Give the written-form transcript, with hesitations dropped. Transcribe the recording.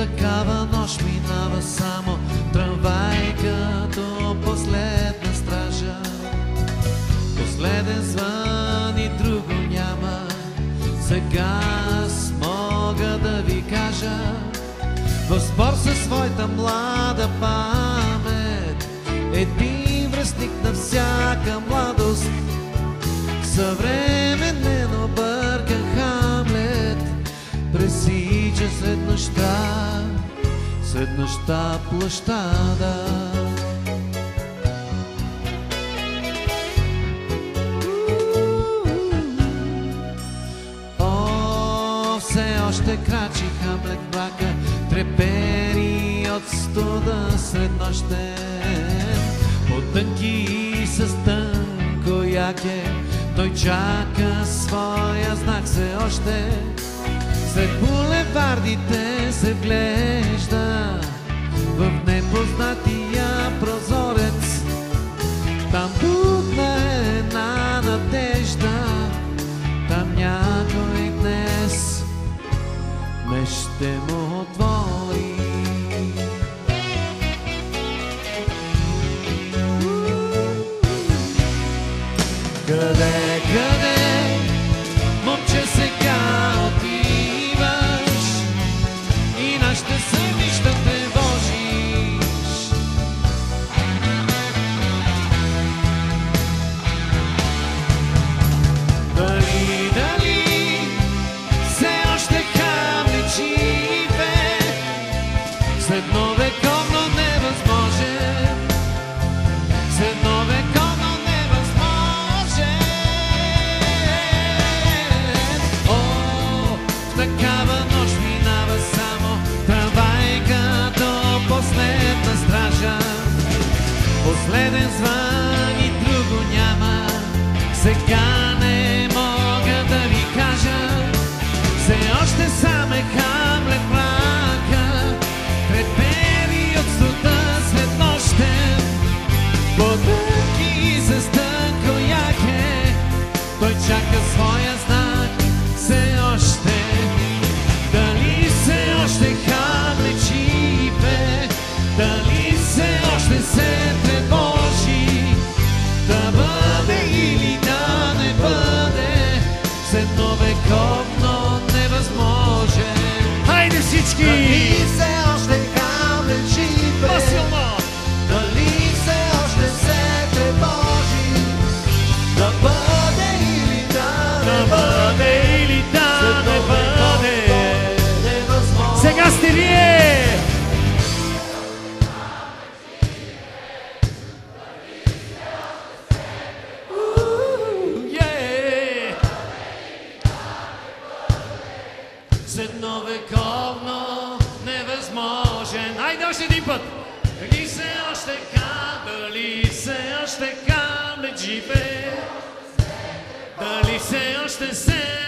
такава нощ минава само трамвай като последна стража. Последен звън и друго няма. Сега аз мога да ви кажа, в спор със своята млада памет, един връстник на всяка младост, съвременен объркан Хамлет пресича след нощта площада. Все още крачи Хамлет в мрака, трепери от студа среднощен. По-тънки и с тънко яке той чака своя знак все още. След булевардите се вглежда в непознатия прозорец. Там будна една надежда, там някой днес ме ще му отвори. Къде, момче, сега отиваш и нашите сънища тревожиш? Дали все още Хамлет живе след новековно невъзможен, след новековно невъзможен? О, в такава нощ минава само трамвайка до последна стража. Последен звън и друго няма. Сега не мога да ви кажа, все още сам е Хамлет в мрака, трепери от студа след нощен. По-тънки и с тънко яке той чака своя знак все още. Дали все още Хамлет живе, дали все още се тревожи, да бъде или да не бъде след новековно невъзможен? Хайде всички! Дали все още Хамлет живе, По-силно! дали все още се тревожи, да бъде или да не бъде или да след не бъде? новековно невъзможен? Сега сте вие! След новековно невъзможен. Айде още един път! Дали все още дали все още Хамлет живе, дали все още се